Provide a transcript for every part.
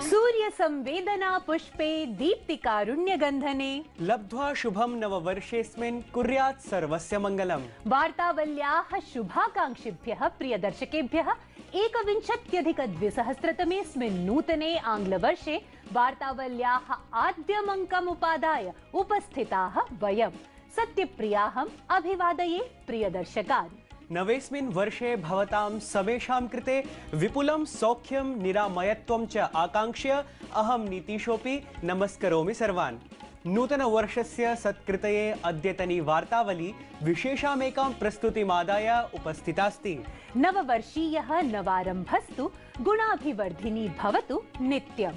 सूर्य संवेदना पुष्पे दीप्तिकारुण्य गंधने लब्ध्वा शुभम नववर्षेस्मिन् कुर्यात् सर्वस्य मंगलम्। वार्तावल्याः शुभाकांक्षिभ्यः प्रियदर्शकेभ्यः एकविंशत्यधिक-द्विसहस्रतमेऽस्मिन् नूतने आङ्ग्लवर्षे वार्तावल्याः आद्यमङ्कम् उपादाय उपस्थिताः वयं सत्यप्रियाहम् अभिवादये प्रियदर्शकान्। नवेस्मिन् वर्षे भवतां समेषां कृते विपुलं सौख्यं निरामयत्वं च आकांक्ष्य अहं नीतीशोऽपि नमस्करोमि सर्वान्। नूतनवर्षस्य सत्कृतये अद्यतनी वार्तावली विशेषामेकां प्रस्तुतिमादाय उपस्थितास्ति। नववर्षीयः नवारम्भस्तु गुणाभिवर्धिनी भवतु नित्यम्।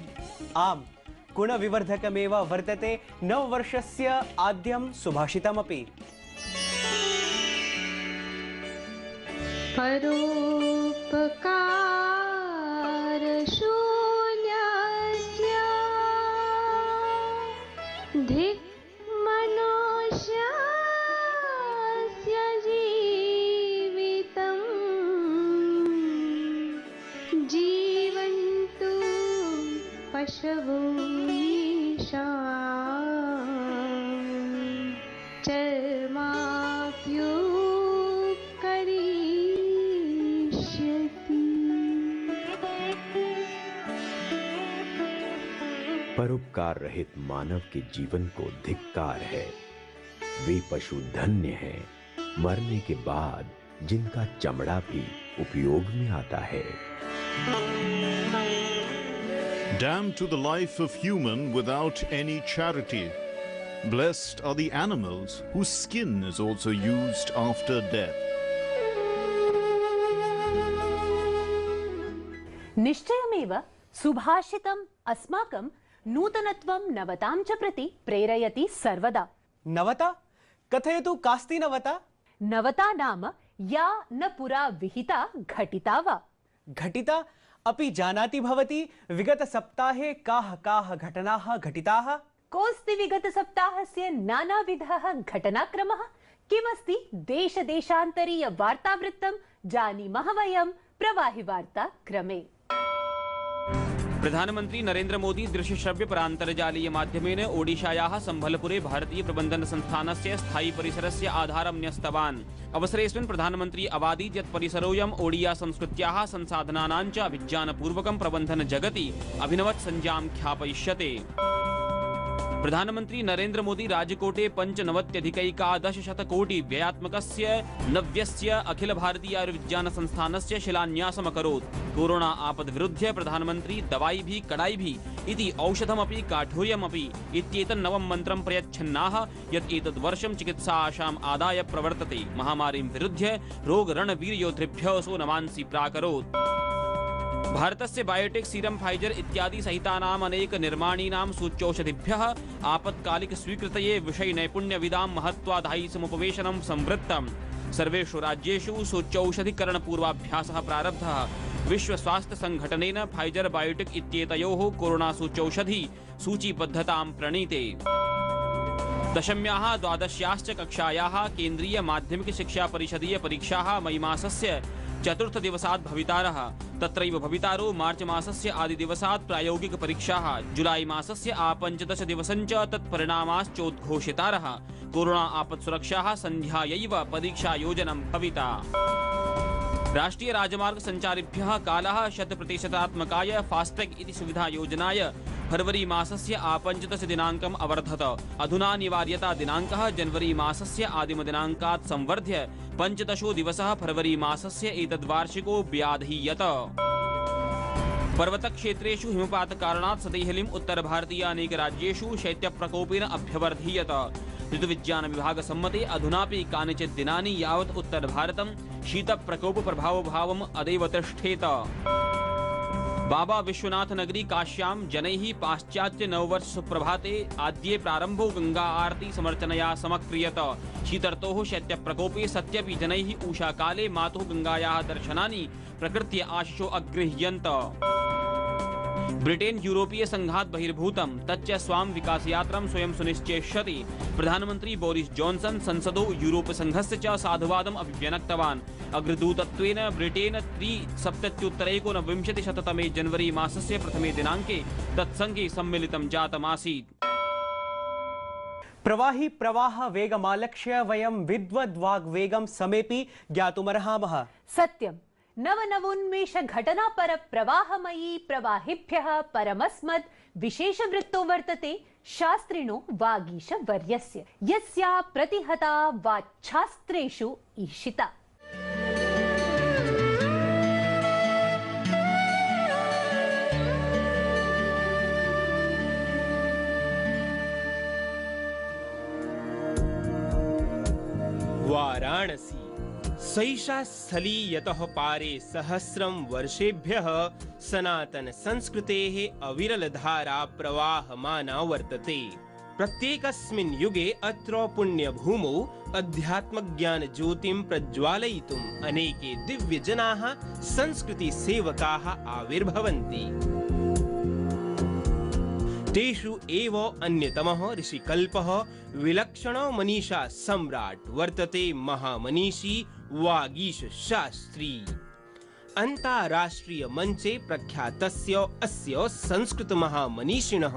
आम्, गुणविवर्धकमेव वर्तते नववर्षस्य आद्यं सुभाषितमपि। परोपकार शून्यस्य धिक्मनुष्यस्य जीवितं जीवन्तु पशवो चर्माप्यो परोपकार रहित मानव के जीवन को धिक्कार है। वे पशु धन्य हैं, मरने के बाद जिनका चमड़ा भी उपयोग में आता है। Damn to the life of human without any charity. Blessed are the animals whose skin is also used after death. निश्चयमेव सुभाषितम् अस्माकं नूतनत्वं नवतां च प्रति प्रेरयति सर्वदा। नवता? कथयतु कास्ति नवता? नवता नाम या न पुरा विहिता घटिता वा। घटिता? अपि जानाति भवती विगत सप्ताहे काः घटनाः घटिताः? कोऽस्ति विगत सप्ताहस्य नानाविधः घटनाक्रमः? किमस्ति देश-देशान्तरीय वार्तावृत्तं जानीमः वयं प्रवाहि वार्ता क्रमे। प्रधानमंत्री नरेंद्र मोदी दृश्य श्रव्य परान्तर्जालीय माध्यमेन ओडिशायाः सम्भलपुरे भारतीय प्रबन्धन संस्थानस्य स्थायी परिसरस्य आधारं न्यस्तवान्। अवसरेऽस्मिन् प्रधानमंत्री अवादीत् यत् परिसरोऽयम् ओडिया संस्कृत्याः संसाधनानां च अभिज्ञानपूर्वकं प्रबन्धन जगति अभिनवत् संज्ञां ख्यापयिष्यते। प्रधानमंत्री नरेंद्र मोदी राजकोटे 95,000 कोटि व्ययात्मकस्य नव्यस्य अखिल भारतीय आयुर्विज्ञान संस्थानस्य शिलान्यासम् अकरोत्। कोरोना आपद विरुध्य प्रधानमंत्री दवाई कड़ाई इति औषधमपि काठोर्यमपि इत्येतन् नवं मन्त्रं प्रयच्छन्नाः यत् एतद् वर्षं चिकित्सा आशाम् आदाय प्रवर्तते। महामारीं विरुध्य रोगरणवीरयोद्धृभ्यः सो नमांसि प्राकरोत्। भारतस्य बायोटेक सीरम फाइजर इत्यादि सहितानाम् अनेक निर्माणीनां सूच्यौषधिभ्यः आपत्कालिक स्वीकृतये विषय नैपुण्यविदां महत्वाधायि समुपवेशनं संवृत्तम्। सर्वेषु राज्येषु सूच्यौषधिकरण पूर्वाभ्यासः प्रारब्धः। विश्व स्वास्थ्य संघटनेन फाइजर बायोटेक इत्येतयोः कोरोना सूच्यौषधि सूचीबद्धतां प्रणीते। दशम्याः द्वादश्याश्च कक्षायाः केन्द्रीय माध्यमिक शिक्षा परिषदीय परीक्षाः मई मासस्य 4 दिवसात् भवितारः। तत्रैव भवितारो मार्च मासस्य आदिदिवसात् प्रायोगिक परीक्षाः, जुलाई मासस्य 15 दिवसञ्च तत्परिणामाश्चोद्घोषितारः। कोरोना आपत्सुरक्षाः सन्ध्यायैव परीक्षायोजनं भविता। राष्ट्रीय राजमार्ग संचारिभ्यः कालः 100%-आत्मकाय फास्टैग इति सुविधा योजनाय फरवरी मासस्य 15 दिनाङ्कम् अवर्धत। अधुना निवार्यता दिनाङ्कः जनवरी मासस्य आदिमदिनाङ्कात् संवर्ध्य 15 दिवसः फरवरी मासस्य एतद्वार्षिको व्याधीयत। पर्वतक्षेत्रेषु हिमपातकारणात् सदेहलीम् उत्तरभारतीय अनेक राज्येषु शैत्यप्रकोपेन अभ्यवर्धीयत। ऋतुविज्ञान विभाग सम्मते अधुनापि कानिचित् दिनानि यावत् उत्तरभारतं शीतप्रकोपप्रभावभावम् अदेव तिष्ठेत। बाबा विश्वनाथ नगरी काश्यां जनैः पाश्चात्य नववर्ष सुप्रभाते आद्ये प्रारम्भो गंगा आरती समर्चनया समक्रियत। शीतर्तोः शैत्यप्रकोपे सत्यपि जनैः उषाकाले मातुः गंगायाः दर्शनानि प्रकृत्य आशिषो अगृह्यन्त। ब्रिटेन यूरोपीय संघात् बहिर्भूतं तच्च स्वां विकासयात्रां स्वयं सुनिश्चेष्यति। प्रधानमन्त्री बोरिस जॉन्सन संसदो यूरोप संघस्य च साधुवादम् अभिव्यक्तवान्। अग्रदूतत्वेन ब्रिटेन 373–1990 जनवरी मासस्य प्रथमे दिनाङ्के तत्सङ्गे सम्मिलितं जातमासीत्। प्रवाही प्रवाह वेगमालक्ष्य वयं विद्वद्वाग्वेगं समेपि ज्ञातुमर्हामः। सत्यं नवनवोन्मेष घटना पर प्रवाहमयी प्रवाहिभ्यः परमस्मद् विशेषवृत्तो वर्तते शास्त्रिणो वागीशवर्यस्य, यस्या प्रतिहता वाच्छास्त्रेषु ईशिता। वाराणसी सैषा स्थली यतः पारे सहस्रं वर्षेभ्यः सनातन संस्कृतेः अविरलधारा प्रवाहमाना वर्तते। प्रत्येकस्मिन् युगे अत्र पुण्यभूमौ अध्यात्मज्ञान ज्योतिं प्रज्वालयितुम् अनेके दिव्यजनाः संस्कृतिसेवकाः आविर्भवन्ति। तेषु एव अन्यतमः ऋषिकल्पः विलक्षणो मनीषा सम्राट् वर्तते महामनीषी वागीशशास्त्री। अन्ताराष्ट्रीय मंचे प्रख्यातस्य अस्य संस्कृत महामनीषिणः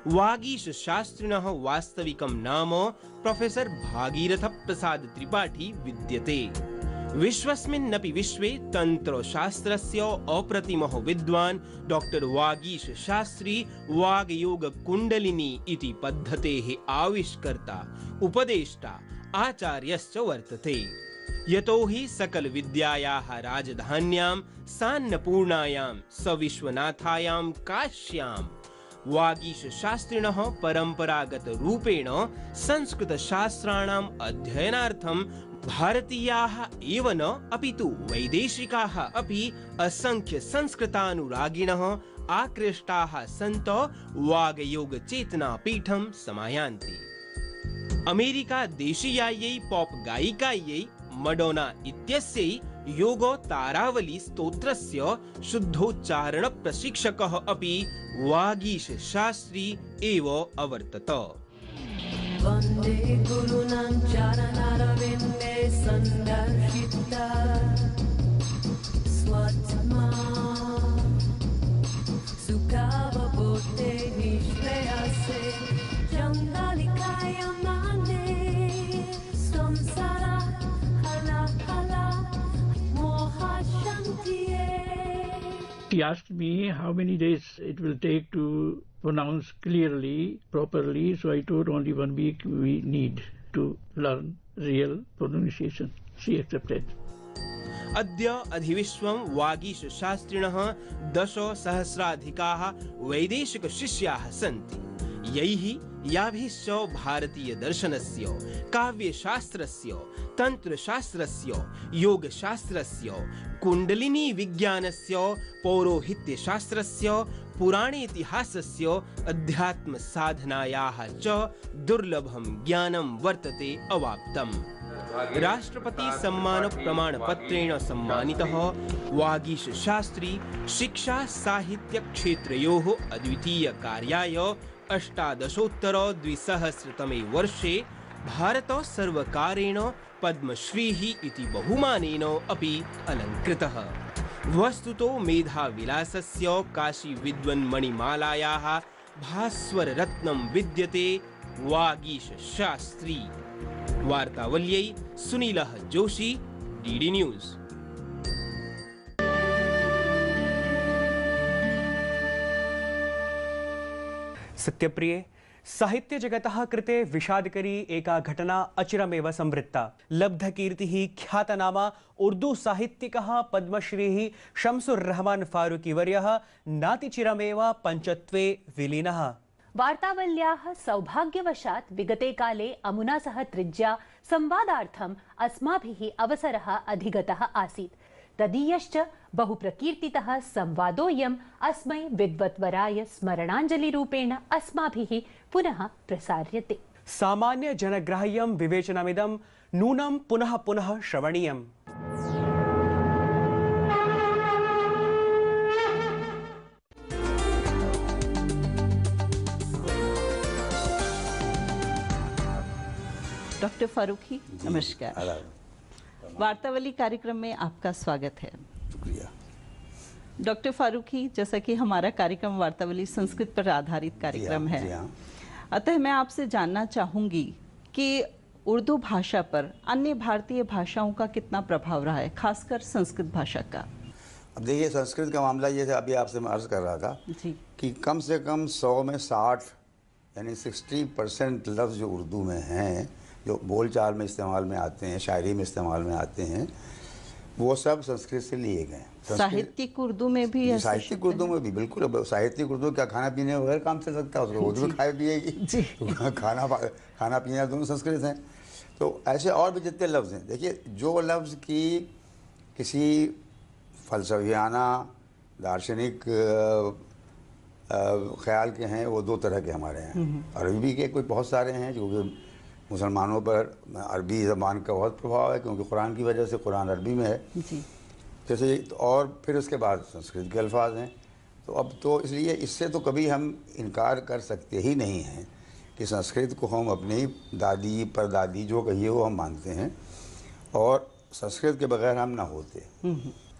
वागीशशास्त्रिणः वास्तविकं नाम प्रोफेसर भागीरथ प्रसाद त्रिपाठी विद्यते। विश्वस्मिन्नपि विश्वे तन्त्रशास्त्रस्य अप्रतिमः विद्वान् डॉक्टर वागीशशास्त्री वागयोग कुण्डलिनी इति पद्धतेः आविष्कर्ता उपदेष्टा आचार्यश्च वर्तते। यतो हि सकल विद्यायाः राजधान्यां सान्नपूर्णायां सविश्वनाथायां काश्यां वागीशशास्त्रिणः परम्परागत रूपेण संस्कृतशास्त्राणाम् अध्ययनार्थं भारतीयाः एव न अपितु वैदेशिकाः अपि असंख्य संस्कृतानुरागिणः आकृष्टाः सन्त वागयोग चेतना पीठं समायान्ति। अमेरिका देशीयायै पॉप गायिकायै मडोना इत्यस्यै योगो तारावली स्तोत्रस्य शुद्धोच्चारण प्रशिक्षकः अपि वागीशशास्त्री एव अवर्तत। वन्दे गुरूणां चरणारविन्दे सन्दर्शिता स्वत्मा सुखावबोधे निःश्रेयसे जङ्गालिकायां मान्दे संसारा हाला हाला मोहाशान्तिये। He asked me how many days it will take to pronounce clearly, properly, so I told only 1 week we need to learn real pronunciation. She accepted. अद्य अधिविश्वं वागीशशास्त्रिणः 10,000 वैदेशिक शिष्याः सन्ति, यैः याभिश्च भारतीय दर्शनस्य, काव्यशास्त्रस्य, तन्त्रशास्त्रस्य, योगशास्त्रस्य, कुण्डलिनी विज्ञानस्य, पौरोहित्यशास्त्रस्य, पुराणेतिहासस्य, अध्यात्म साधनायाः च दुर्लभं ज्ञानं वर्तते अवाप्तम्। राष्ट्रपति सम्मान प्रमाण पत्रेण सम्मानितः वागीशशास्त्री शिक्षा साहित्य क्षेत्रयोः अद्वितीय कार्याय 18उत्तर-2000 वर्षे भारत सर्वकारेण पद्मश्रीः इति बहुमानेन अपि अलङ्कृतः। वस्तुतो मेधाविलासस्य काशी विद्वन्मणिमालायाः भास्वररत्नं विद्यते वागीशशास्त्री। वार्तावल्यै सुनीलः जोशी, डीडी न्यूज़। सत्यप्रिये, साहित्य जगतः कृते विषादकरी एका घटना अचिरमेव संवृत्ता। लब्धकीर्तिः ख्यातनामा उर्दू साहित्यिकः पद्मश्रीः शम्सुर रहमान फारूकी वर्यः नातिचिरमेव पञ्चत्वे विलीनः। वार्तावल्याः सौभाग्यवशात् विगते काले अमुना सह त्रिज्या संवादार्थम् अस्माभिः अवसरः अधिगतः आसीत्। तदीयश्च बहुप्रकीर्तितः संवादोऽयम् अस्मै विद्वत्वराय स्मरणाञ्जलिरूपेण अस्माभिः पुनः प्रसार्यते। सामान्य जनग्राह्यं विवेचनमिदं नूनं पुनः पुनः श्रवणीयम्। डॉक्टर फारूकी, नमस्कार। वार्तावली कार्यक्रम में आपका स्वागत है। शुक्रिया। डॉक्टर फारूकी, जैसा कि हमारा कार्यक्रम वार्तावली संस्कृत पर आधारित कार्यक्रम है, अतः मैं आपसे जानना चाहूंगी कि उर्दू भाषा पर अन्य भारतीय भाषाओं का कितना प्रभाव रहा है, खासकर संस्कृत भाषा का। अब देखिए, संस्कृत का मामला ये था, अभी आपसे मैं अर्ज कर रहा था कि कम से कम 100 में 60 यानी 60% लफ्ज़ जो उर्दू में हैं, जो बोलचाल में इस्तेमाल में आते हैं, शायरी में इस्तेमाल में आते हैं, वो सब संस्कृत से लिए गए। साहित्यिक उर्दू में भी, साहित्यिक उर्दू में भी बिल्कुल। अब साहित्यिक उर्दू क्या खाना पीने वगैरह काम चल सकता है, उसको उर्दू खाए पिएगी, तो खाना पीना दोनों संस्कृत हैं। तो ऐसे और भी जितने लफ्ज़ हैं, देखिए जो लफ्ज़ की किसी फ़लसफ़ियाना दार्शनिक ख्याल के हैं, वो दो तरह के हमारे हैं। अरबी के कोई बहुत सारे हैं, जो मुसलमानों पर अरबी ज़बान का बहुत प्रभाव है, क्योंकि कुरान की वजह से कुरान अरबी में है जैसे, और फिर उसके बाद संस्कृत के अल्फाज हैं। तो अब तो इसलिए इससे तो कभी हम इनकार कर सकते ही नहीं हैं कि संस्कृत को हम अपनी दादी परदादी जो कहिए वो हम मानते हैं, और संस्कृत के बगैर हम ना होते।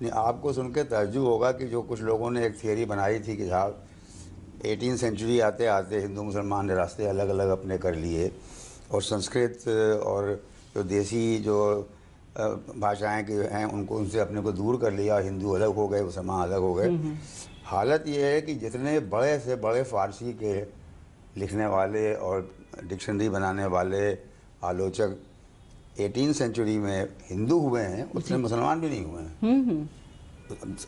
आपको सुन के ताज्जुब होगा कि जो कुछ लोगों ने एक थियरी बनाई थी कि साहब 18वीं सेंचुरी आते आते हिंदू मुसलमान ने रास्ते अलग अलग अपने कर लिए, और संस्कृत और जो देसी जो भाषाएं के हैं उनको उनसे अपने को दूर कर लिया, हिंदू अलग हो गए, मुसलमान अलग हो गए। हालत ये है कि जितने बड़े से बड़े फ़ारसी के लिखने वाले और डिक्शनरी बनाने वाले आलोचक 18वीं सेंचुरी में हिंदू हुए हैं, उतने मुसलमान भी नहीं हुए हैं।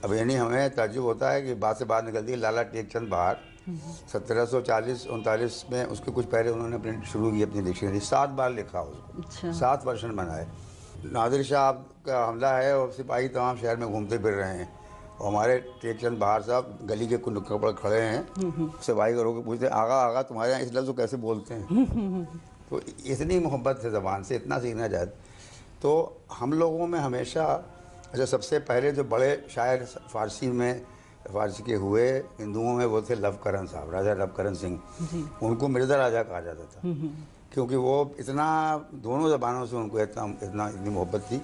अब यानी हमें ताज्जुब होता है कि बात से बात निकलती है। लाला टेकचंद बहार 1740-39 में, उसके कुछ पहले उन्होंने प्रिंट शुरू की अपनी डिक्शनरी, 7 बार लिखा उसको, 7 वर्जन बनाए। नादिर शाह का हमला है और सिपाही तमाम शहर में घूमते फिर रहे हैं, और हमारे टेकचंद बहार साहब गली के नुक्कड़ पर खड़े हैं, सिपाही को रोक के पूछते हैं, आगा आगा तुम्हारे यहाँ इस लफ्ज़ को कैसे बोलते हैं। तो इतनी मोहब्बत है ज़बान से, इतना सीखना चाहते। तो हम लोगों में हमेशा, अच्छा सबसे पहले जो बड़े शायर फ़ारसी के हुए हिंदुओं में, वो थे लवकरण साहब, राजा लवकरण सिंह। उनको मिर्ज़ा राजा कहा जाता था, क्योंकि वो इतना दोनों ज़बानों से उनको इतनी मोहब्बत थी।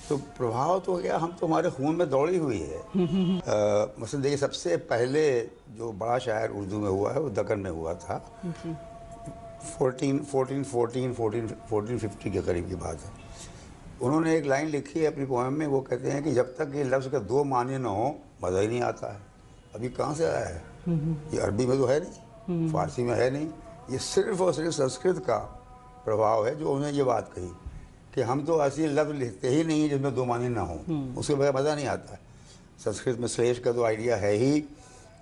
तो प्रभाव तो गया, हम तो हमारे खून में दौड़ी हुई है। मसलन देखिए, सबसे पहले जो बड़ा शायर उर्दू में हुआ है वो दक्कन में हुआ था, 1450 के करीब की बात है। उन्होंने एक लाइन लिखी है अपनी पोएम में, वो कहते हैं कि जब तक ये लफ्ज़ का 2 माने न हो मज़ा ही नहीं आता है। अभी कहाँ से आया है ये? अरबी में तो है नहीं, फ़ारसी में है नहीं, ये सिर्फ़ और सिर्फ संस्कृत का प्रभाव है जो उन्होंने ये बात कही कि हम तो ऐसी लफ्ज़ लिखते ही नहीं जिसमें 2 माने ना हो, उसके बगैर मज़ा नहीं आता है। संस्कृत में श्लेष का तो आइडिया है ही।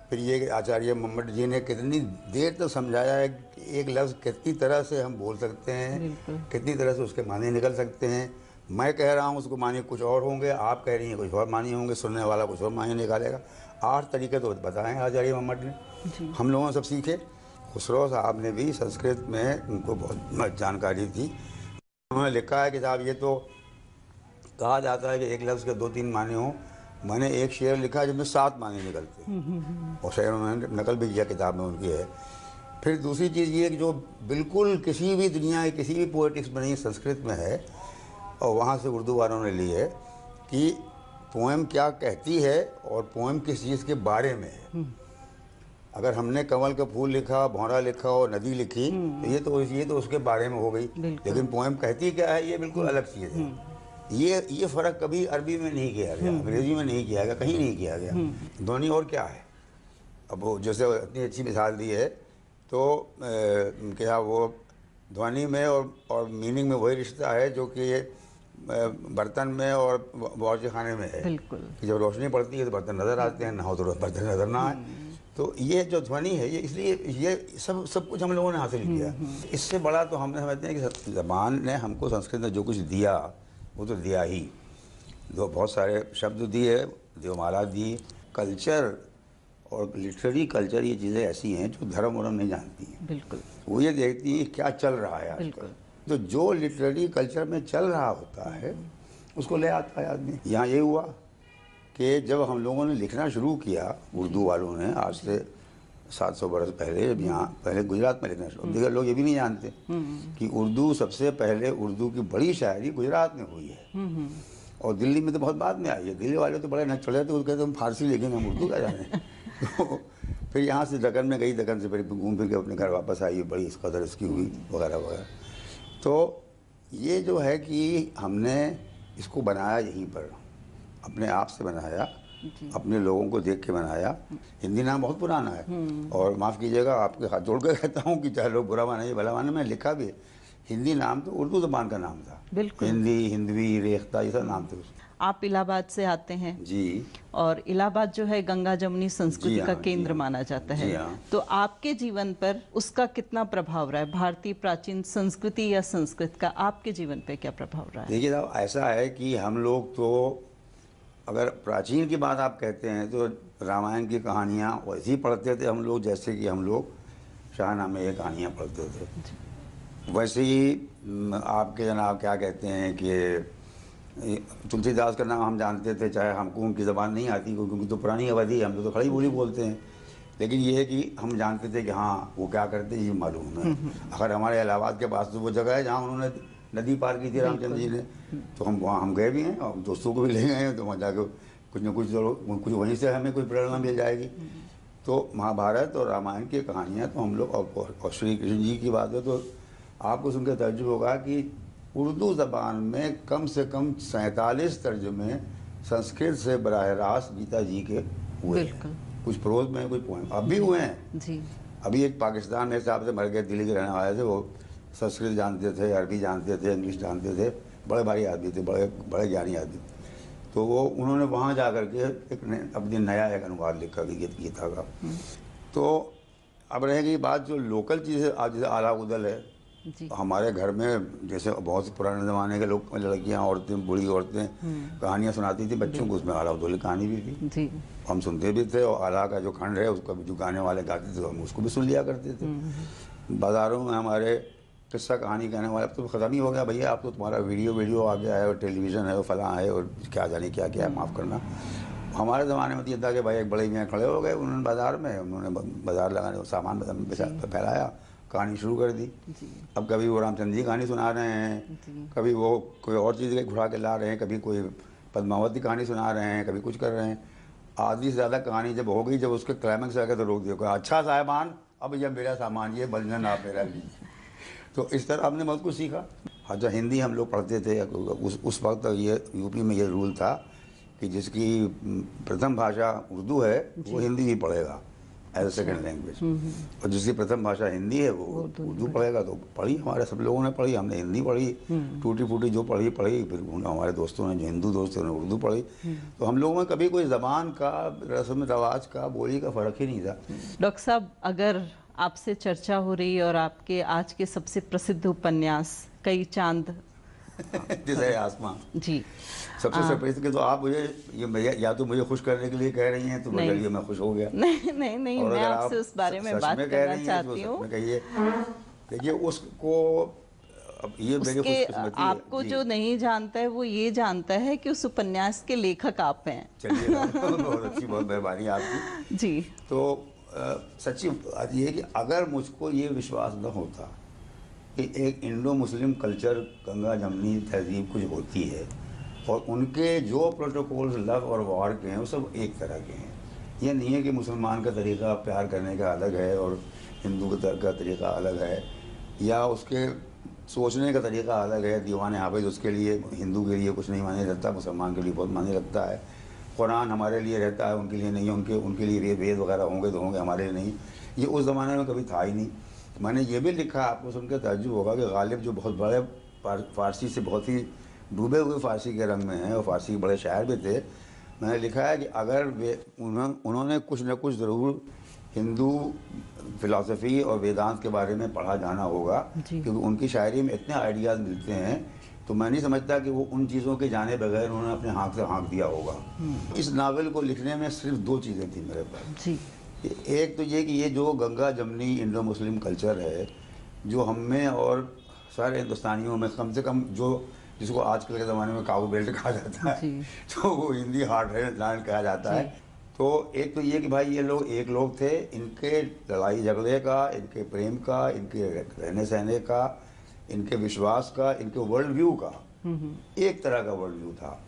फिर ये आचार्य मोहम्मद जी ने कितनी देर तक समझाया है कि एक लफ्ज़ कितनी तरह से हम बोल सकते हैं, कितनी तरह से उसके माने निकल सकते हैं। मैं कह रहा हूँ उसको माने कुछ और होंगे, आप कह रही हैं कुछ और माने होंगे, सुनने वाला कुछ और माने निकालेगा। 8 तरीके तो बताएं आचार्य मोहम्मद ने, हम लोगों ने सब सीखे। खुसरो साहब ने भी संस्कृत में, उनको बहुत जानकारी थी, उन्होंने लिखा है कि साहब ये तो कहा जाता है कि एक लफ्ज़ के 2-3 माने हों। मैंने एक शेर लिखा जिसमें 7 माने निकलते, और शेर मैंने नकल भी किया, किताब में उनकी है। फिर दूसरी चीज़ ये कि जो बिल्कुल किसी भी दुनिया की किसी भी पोएटिक्स में नहीं, संस्कृत में है, और वहाँ से उर्दू वालों ने ली है कि पोएम क्या कहती है और पोएम किस चीज़ के बारे में है। अगर हमने कमल का फूल लिखा, भौरा लिखा और नदी लिखी, तो ये तो उसके बारे में हो गई, लेकिन पोएम कहती क्या है ये बिल्कुल अलग चीज़ है। ये फ़र्क कभी अरबी में नहीं किया गया, अंग्रेज़ी में नहीं किया गया, कहीं नहीं किया गया। ध्वनि और क्या है? अब वो जैसे इतनी अच्छी मिसाल दी है, तो क्या वो ध्वनि में और मीनिंग में वही रिश्ता है जो कि बर्तन में और बावर्ची खाने में है। बिल्कुल। कि जब रोशनी पड़ती है तो बर्तन नज़र आते हैं, ना हो तो बर्तन नज़र ना आए। तो ये जो ध्वनि है, ये इसलिए ये सब कुछ हम लोगों ने हासिल किया। इससे बड़ा तो हमने समझते हैं कि ज़बान ने हमको, संस्कृत ने जो कुछ दिया वो तो दिया ही। जो बहुत सारे शब्द दिए, देवमाला दी, कल्चर और लिटरेरी कल्चर, ये चीज़ें ऐसी हैं जो धर्म वरम नहीं जानती हैं। बिल्कुल। वो ये देखती हैं क्या चल रहा है आजकल। तो जो लिटरेरी कल्चर में चल रहा होता है उसको ले आता है आदमी। यहाँ ये हुआ कि जब हम लोगों ने लिखना शुरू किया, उर्दू वालों ने, आज से 700 बरस पहले जब यहाँ पहले गुजरात में लिखना शुरू, दीगर लोग ये भी नहीं जानते कि उर्दू सबसे पहले उर्दू की बड़ी शायरी गुजरात में हुई है और दिल्ली में तो बहुत बाद में आई है। दिल्ली वाले तो बड़े नच चढ़े थे, वो कहते हम फारसी लिखेंगे, हम उर्दू क्या जाने। तो फिर यहाँ से दक्कन में गई, दक्कन से फिर घूम फिर के अपने घर वापस आई, बड़ी इस कदर इसकी हुई वगैरह वगैरह। तो ये जो है कि हमने इसको बनाया यहीं पर, अपने आप से बनाया, अपने लोगों को देख के बनाया। हिंदी नाम बहुत पुराना है और माफ़ कीजिएगा, आपके हाथ जोड़ कर कहता हूँ कि चाहे लोग बुरा माने भला माने, मैं लिखा भी हिंदी नाम तो उर्दू ज़बान का नाम था। बिल्कुल। हिंदी, हिंदवी, रेख्ता, ये सब नाम थे उसके। आप इलाहाबाद से आते हैं जी, और इलाहाबाद जो है गंगा जमुनी संस्कृति जी का हाँ, केंद्र जी माना जाता है। जी हाँ। तो आपके जीवन पर उसका कितना प्रभाव रहा है? भारतीय प्राचीन संस्कृति या संस्कृत का आपके जीवन पे क्या प्रभाव रहा है? देखिए साहब, ऐसा है कि हम लोग तो अगर प्राचीन की बात आप कहते हैं तो रामायण की कहानियाँ वैसे ही पढ़ते थे हम लोग जैसे कि हम लोग शाहनामे ये कहानियाँ पढ़ते थे। वैसे ही आपके जनाब क्या कहते हैं कि तुलसीदास का नाम हम जानते थे, चाहे हमको उनकी ज़बान नहीं आती क्योंकि तो पुरानी अवधि है, हम लोग तो खड़ी बोली बोलते हैं, लेकिन ये है कि हम जानते थे कि हाँ वो क्या करते हैं ये मालूम है। अगर हमारे इलाहाबाद के पास तो वो जगह है जहाँ उन्होंने नदी पार की थी रामचंद्र जी ने, तो हम वहाँ हम गए भी हैं और दोस्तों को भी ले गए हैं, तो वहाँ जाकर कुछ न कुछ वहीं से हमें कोई प्रेरणा मिल जाएगी। तो महाभारत और रामायण की कहानियाँ तो हम लोग, और श्री कृष्ण जी की बात है तो आपको सुनकर तर्जुब होगा कि उर्दू ज़बान में कम से कम 47 तर्जुमे संस्कृत से बराह रास्त गीता जी के हुए हैं। कुछ प्रोज में, कुछ पोएम अब भी हुए हैं जी। अभी एक पाकिस्तान में साहब से मर गए, दिल्ली के रहने वाले थे, वो संस्कृत जानते थे, अरबी जानते थे, इंग्लिश जानते थे, बड़े भारी आदमी थे, बड़े ज्ञानी आदमी। तो वो उन्होंने वहाँ जा कर के अपनी नया एक अनुवाद लिखा गीता का। तो अब रहेगी बात जो लोकल चीज़ें, आज जैसे आला उदल है हमारे घर में, जैसे बहुत पुराने ज़माने के लोग, लड़कियाँ, औरतें, बूढ़ी औरतें कहानियाँ सुनाती थी बच्चों को, उसमें आला उदल की कहानी भी थी जी। हम सुनते भी थे, और आला का जो खंड है उसका जो गाने वाले गाते थे हम उसको भी सुन लिया करते थे। बाज़ारों में हमारे किस्सा कहानी कहने वाले, अब तो ख़त्म ही हो गया भैया, अब तो तुम्हारा वीडियो आ गया है और टेलीविज़न है और फलां है और क्या जाने क्या क्या है, माफ़ करना। हमारे ज़माने में तो ये था कि भाई एक बड़े मियाँ खड़े हो गए, उन्होंने बाज़ार में, उन्होंने बाज़ार लगाने सामान फैलाया, कहानी शुरू कर दी। अब कभी वो रामचंद्र जी कहानी सुना रहे हैं, कभी वो कोई और चीज़ घुरा के ला रहे हैं, कभी कोई पद्मावती कहानी सुना रहे हैं, कभी कुछ कर रहे हैं। आधी से ज़्यादा कहानी जब हो गई, जब उसके क्लाइमैक्स आ गया तो रोक दिया, अच्छा साहिबान अब यह मेरा सामान, ये बंधन आप मेरा लीजिए। तो इस तरह हमने बहुत कुछ सीखा। अच्छा, हिंदी हम लोग पढ़ते थे उस वक्त, ये यूपी में ये रूल था कि जिसकी प्रथम भाषा उर्दू है वो हिंदी भी पढ़ेगा एज ए सेकेंड लैंग्वेज, और जिसकी प्रथम भाषा हिंदी है वो उर्दू पढ़ेगा। तो पढ़ी, हमारे सब लोगों ने पढ़ी, हमने हिंदी पढ़ी, टूटी फूटी जो पढ़ी, फिर हमारे दोस्तों ने, जो हिंदू दोस्त थे, उन्होंने उर्दू पढ़ी। तो हम लोगों में कभी कोई ज़बान का, रस्म रवाज का, बोली का फ़र्क ही नहीं था। डॉक्टर साहब, अगर आपसे चर्चा हो रही और आपके आज के सबसे प्रसिद्ध उपन्यास कई चांद जैसे आसमां जी, सबसे सरप्राइज के, तो आप मुझे ये या तो मुझे खुश करने के लिए कह रही हैं तो चलिए मैं खुश हो गया। नहीं, मैं आपसे उस बारे में बात करना चाहती हूँ। कहिए, देखिए उसको, अब ये मेरी खुशकिस्मती है। आपको जो नहीं जानता है वो ये जानता है कि उस उपन्यास के लेखक आप हैं। चलिए बहुत अच्छी, बहुत मेहरबानी आपकी जी। तो सच्ची बात ये है कि अगर मुझको ये विश्वास न होता कि एक इंडो मुस्लिम कल्चर, गंगा जमनी तहजीब कुछ होती है और उनके जो प्रोटोकॉल्स लव और वार के हैं वो सब एक तरह के हैं। ये नहीं है कि मुसलमान का तरीक़ा प्यार करने का अलग है और हिंदू का तरीक़ा अलग है, या उसके सोचने का तरीक़ा अलग है। दीवान हाफिज़ उसके लिए, हिंदू के लिए कुछ नहीं माने रखता, मुसलमान के लिए बहुत माने रखता है। कुरान हमारे लिए रहता है, उनके लिए नहीं, उनके लिए वेद वगैरह होंगे तो होंगे, हमारे लिए नहीं। ये उस ज़माने में कभी था ही नहीं। मैंने ये भी लिखा, आपको सुनकर ताज्जुब होगा कि गालिब जो बहुत बड़े फ़ारसी से बहुत ही डूबे हुए फ़ारसी के रंग में हैं और फ़ारसी के बड़े शायर भी थे, मैंने लिखा है कि अगर उन्होंने कुछ न कुछ ज़रूर हिंदू फ़िलासफ़ी और वेदांत के बारे में पढ़ा जाना होगा, क्योंकि उनकी शायरी में इतने आइडियाज़ मिलते हैं, तो मैं नहीं समझता कि वो उन चीज़ों के जाने बगैर उन्होंने अपने हाथ से हाँक दिया होगा। इस नावल को लिखने में सिर्फ 2 चीज़ें थी मेरे पास जी। एक तो ये कि ये जो गंगा जमनी इंडो मुस्लिम कल्चर है, जो हम में और सारे हिंदुस्तानियों में कम से कम, जो जिसको आजकल के ज़माने में काबू बेल्ट कहा जाता है, तो वो हिंदी हार्ट लैंड कहा जाता है, तो एक तो ये कि भाई ये लोग एक लोग थे, इनके लड़ाई झगड़े का, इनके प्रेम का, इनके रहने सहने का, इनके विश्वास का, इनके वर्ल्ड व्यू का एक तरह का वर्ल्ड व्यू था।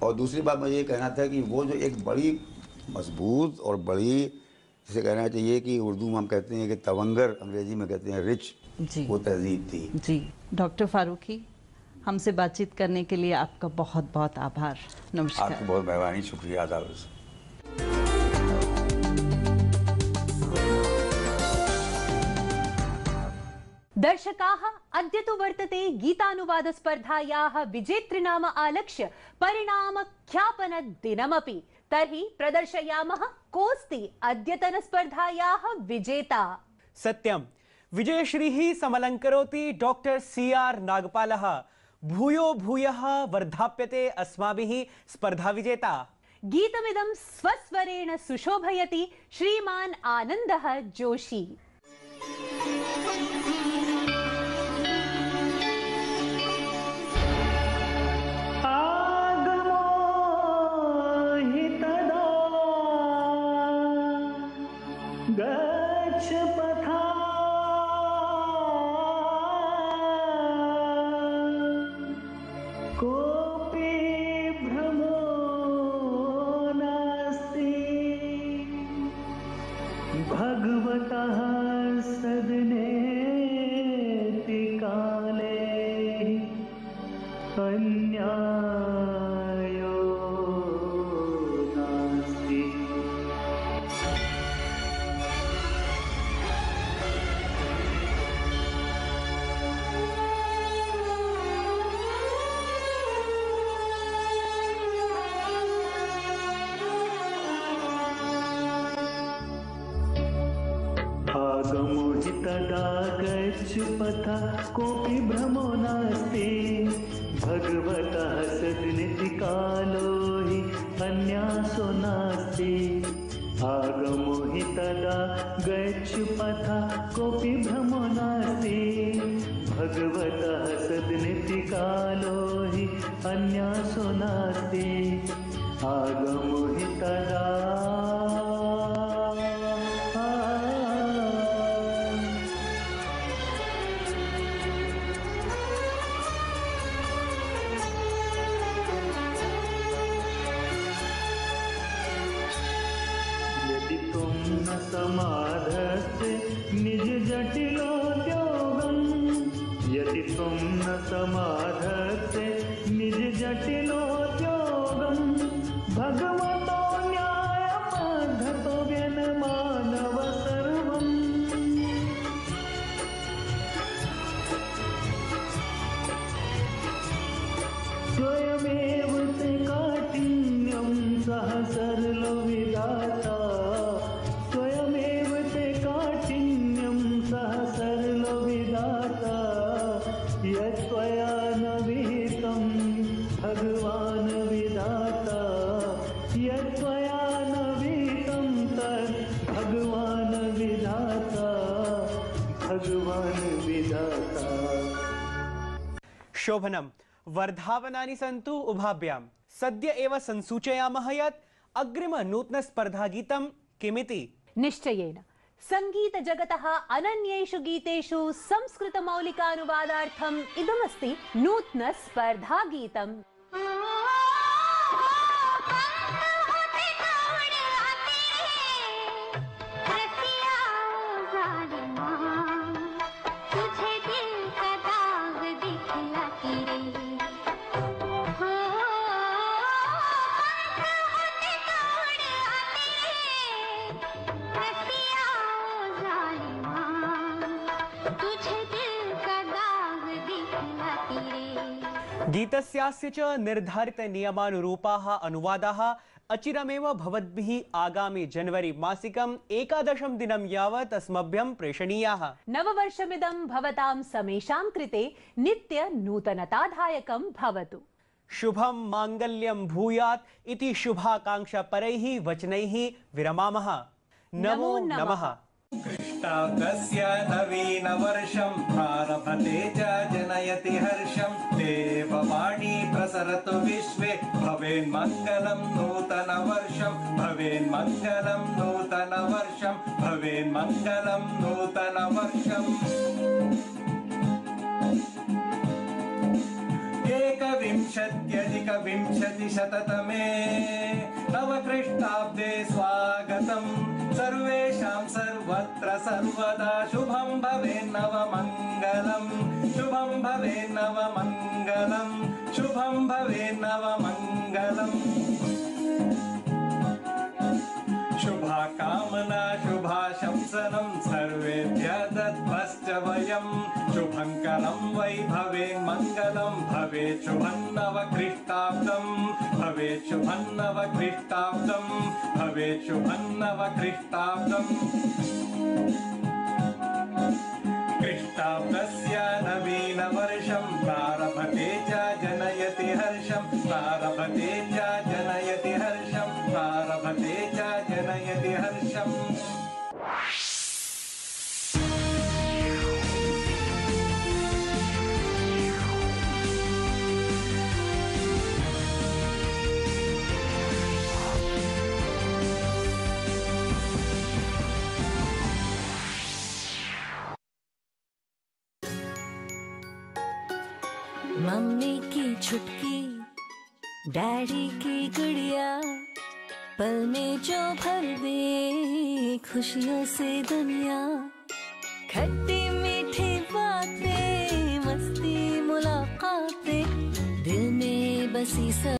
और दूसरी बात मुझे ये कहना था कि वो जो एक बड़ी मजबूत और बड़ी, जिसे कहना चाहिए कि उर्दू में हम कहते हैं कि तवंगर, अंग्रेजी में कहते हैं रिच, वो तहजीब थी। जी डॉक्टर फारूकी, हमसे बातचीत करने के लिए आपका बहुत बहुत आभार। नमस्कार। आपकी बहुत मेहरबानी, शुक्रिया अदा। दर्शकाः, अद्य तु वर्तते गीतानुवादस्पर्धायाः विजेतृनाम आलक्ष्य परिणामख्यापनदिनमपि। तर्हि प्रदर्शयामः कोऽस्ति अद्यतनस्पर्धायाः विजेता। सत्यं, विजयश्रीः समलङ्करोति डॉक्टर CR नागपालः। भूयो भूयः वर्धाप्यते अस्माभिः स्पर्धाविजेता। गीतमिदं स्वस्वरेण सुशोभयति श्रीमान् आनन्दः जोशी। भगवतः सदनेति काले अन्यायो नास्ति। तदा गच्छ पथा कोऽपि भ्रमो नास्ति। भगवतः सदनिधि कालो हि अन्यासो नास्ति। आगमो हि तदा गच्छ पथा कोऽपि भ्रमो नास्ति। भगवतः सदनिधि कालो हि अन्यासो नास्ति। आगमो हि तदा समाधत्ते निज जटिलोद्योगम्। यदि त्वं न समाधत्ते निज जटिलोद्योगम्। भगवतो न्यायपद्धतो व्यनमानव सर्वम्। स्वयमेव ते काठिन्यं सह सरलो विधाता। यत्त्वया न विहितं भगवान् विधाता। यत्त्वया न विहितं तत् भगवान् विधाता। भगवान् विधाता। शोभनम्। वर्धावनानि सन्तु उभाभ्यां। सद्य एव संसूचयामः यत् अग्रिम नूतन स्पर्धागीतं किमिति। निश्चयेन संगीत जगतः अनन्येषु गीतेषु संस्कृत मौलिकानुवादार्थम् इदमस्ति नूतन स्पर्धागीतम्। गीतस्यास्य च निर्धारित नियमानुरूपाः अनुवादाः अचिरमेव भवद्भिः आगामि जनवरी मासिकम् 11 दिनं यावत् अस्मभ्यं प्रेषणीयाः। नववर्षमिदं भवतां समेषां कृते नित्य नूतनतादायकं भवतु। शुभं माङ्गल्यं भूयात् इति शुभाकाङ्क्षापरैः वचनैः विरमामः। नमो नमः। कृष्णाब्दस्य नवीनवर्षं प्रारभते च जनयति हर्षं। देववाणी प्रसरतु विश्वे भवेन्मङ्गलं नूतनवर्षं भवेन्मङ्गलं नूतनवर्षं भवेन्मङ्गलं नूतनवर्षम् एकविंशत्यधिकविंशतिशततमे नवकृष्टाब्दे स्वागतम् सर्वेषां सर्वत्र सर्वदा शुभं भवेन्नवमङ्गलम् शुभं भवेन्नवमङ्गलम् शुभं भवेन्नवमङ्गलम् शुभाकामना शुभाशंसनं सर्वेभ्यः दद्मश्च वयं शुभङ्करं वै भवेन्मङ्गलं भवेत् शुभं नवकृष्टाब्दं भवेत् शुभं नवकृष्टाब्दं भवेत् शुभं नवकृष्टाब्दम् कृष्टाब्दस्य नवीनवर्षं प्रारभते च जनयति हर्षं प्रारभते च जनयति हर्षं प्रारभते च जनयति हर्षम् मम्मी की छुटकी डैडी की गुड़िया पल में जो भर दे खुशियों से दुनिया खट्टी मीठी बातें मस्ती मुलाकातें दिल में बसी सब